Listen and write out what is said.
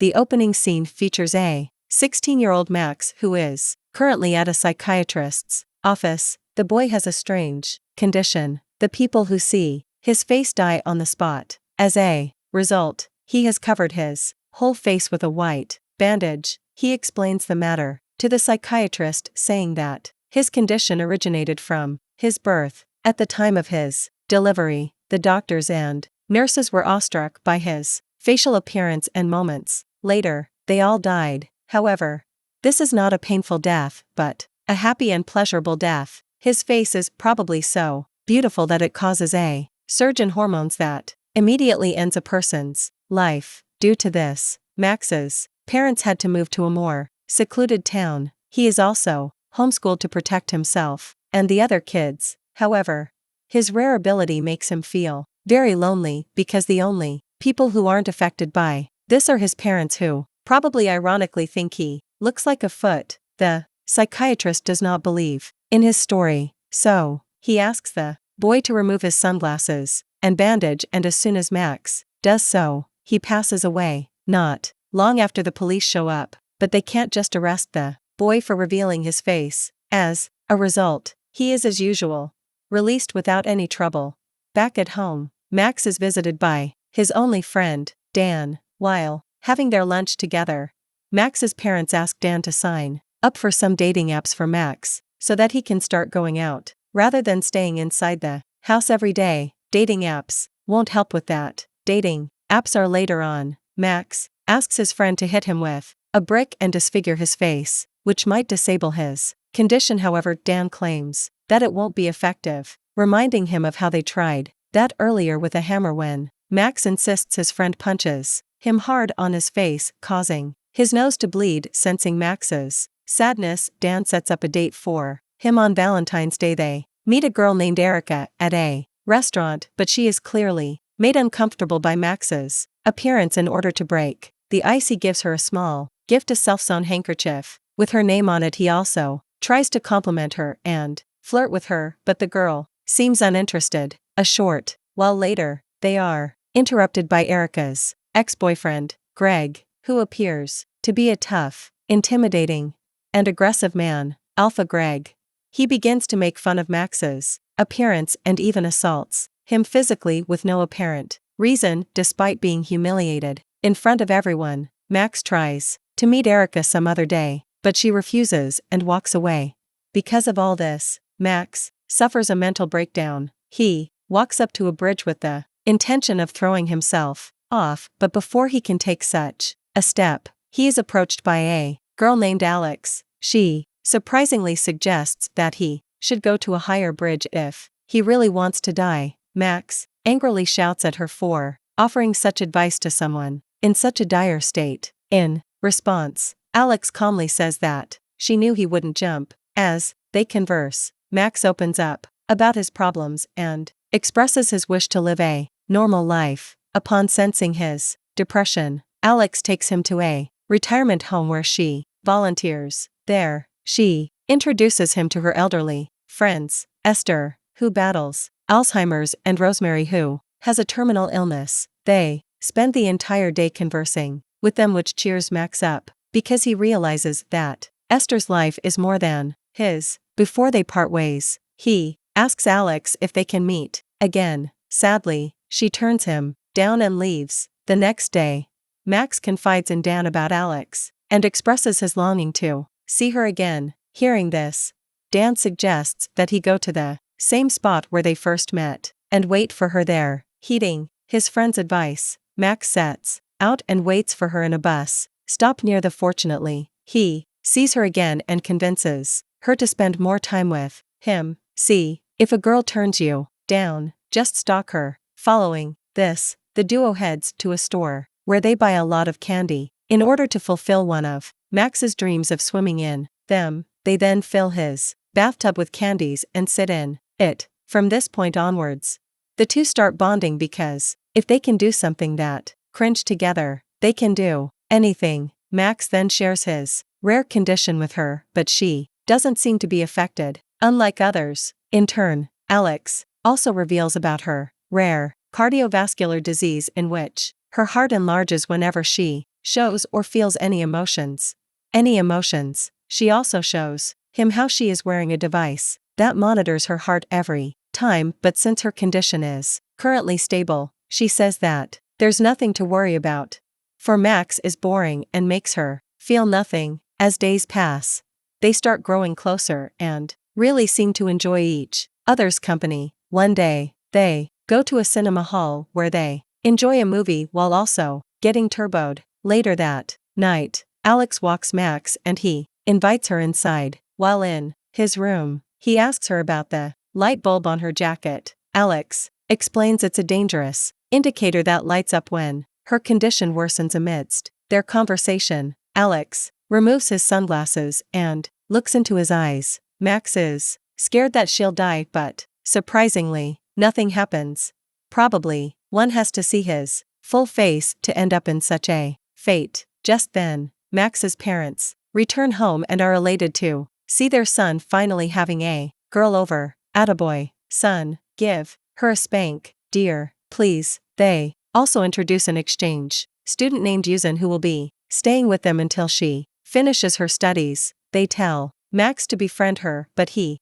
The opening scene features a 16-year-old Max who is currently at a psychiatrist's office. The boy has a strange condition. The people who see his face die on the spot. As a result, he has covered his whole face with a white bandage. He explains the matter to the psychiatrist, saying that his condition originated from his birth. At the time of his delivery, the doctors and nurses were awestruck by his facial appearance and moments later, they all died. However, this is not a painful death, but a happy and pleasurable death. His face is probably so beautiful that it causes a surge in hormones that immediately ends a person's life. Due to this, Max's parents had to move to a more secluded town. He is also homeschooled to protect himself and the other kids. However, his rare ability makes him feel very lonely because the only people who aren't affected by this are his parents, who probably ironically think he looks like a foot. The psychiatrist does not believe in his story, so he asks the boy to remove his sunglasses and bandage, and as soon as Max does so, he passes away. Not long after, the police show up, but they can't just arrest the boy for revealing his face. As a result, he is, as usual, released without any trouble. Back at home, Max is visited by his only friend, Dan. While having their lunch together, Max's parents ask Dan to sign up for some dating apps for Max so that he can start going out rather than staying inside the house every day. Dating apps won't help with that. Dating apps are later on. Max asks his friend to hit him with a brick and disfigure his face, which might disable his condition. However, Dan claims that it won't be effective, reminding him of how they tried that earlier with a hammer when Max insists his friend punches him hard on his face, causing his nose to bleed. Sensing Max's sadness, Dan sets up a date for him on Valentine's Day. They meet a girl named Erica at a restaurant, but she is clearly made uncomfortable by Max's appearance. In order to break the ice, he gives her a small gift, a self-sewn handkerchief with her name on it. He also tries to compliment her and flirt with her, but the girl seems uninterested. A short while later, they are interrupted by Erica's ex-boyfriend, Greg, who appears to be a tough, intimidating, and aggressive man. Alpha Greg. He begins to make fun of Max's appearance and even assaults him physically with no apparent reason. Despite being humiliated in front of everyone, Max tries to meet Erica some other day, but she refuses and walks away. Because of all this, Max suffers a mental breakdown. He walks up to a bridge with the intention of throwing himself off, but before he can take such a step, he is approached by a girl named Alex. She surprisingly suggests that he should go to a higher bridge if he really wants to die. Max angrily shouts at her for offering such advice to someone in such a dire state. In response, Alex calmly says that she knew he wouldn't jump. As they converse, Max opens up about his problems and expresses his wish to live a normal life. Upon sensing his depression, Alex takes him to a retirement home where she volunteers. There, she introduces him to her elderly friends, Esther, who battles Alzheimer's, and Rosemary, who has a terminal illness. They spend the entire day conversing with them, which cheers Max up because he realizes that Esther's life is more than his. Before they part ways, he asks Alex if they can meet again. Sadly, she turns him down and leaves. The next day, Max confides in Dan about Alex and expresses his longing to see her again. Hearing this, Dan suggests that he go to the same spot where they first met and wait for her there. Heeding his friend's advice, Max sets out and waits for her in a bus stop near the. Fortunately, he sees her again and convinces her to spend more time with him. See, if a girl turns you down, just stalk her. Following this, the duo heads to a store where they buy a lot of candy in order to fulfill one of Max's dreams of swimming in them. They then fill his bathtub with candies and sit in it. From this point onwards, the two start bonding because if they can do something that cringe together, they can do anything. Max then shares his rare condition with her, but she doesn't seem to be affected, unlike others. In turn, Alex also reveals about her rare cardiovascular disease in which her heart enlarges whenever she shows or feels any emotions. Any emotions. She also shows him how she is wearing a device that monitors her heart every time, but since her condition is currently stable, she says that there's nothing to worry about. For Max is boring and makes her feel nothing. As days pass, they start growing closer and really seem to enjoy each other's company. One day, they go to a cinema hall where they enjoy a movie while also getting turboed. Later that night, Alex walks Max and he invites her inside. While in his room, he asks her about the light bulb on her jacket. Alex explains it's a dangerous indicator that lights up when her condition worsens. Amidst their conversation, Alex removes his sunglasses and looks into his eyes. Max is scared that she'll die, but surprisingly, nothing happens. Probably, one has to see his full face to end up in such a fate. Just then, Max's parents return home and are elated to see their son finally having a girl over. Attaboy, son, give her a spank, dear, please. They also introduce an exchange student named Yuzin who will be staying with them until she finishes her studies. They tell Max to befriend her, but he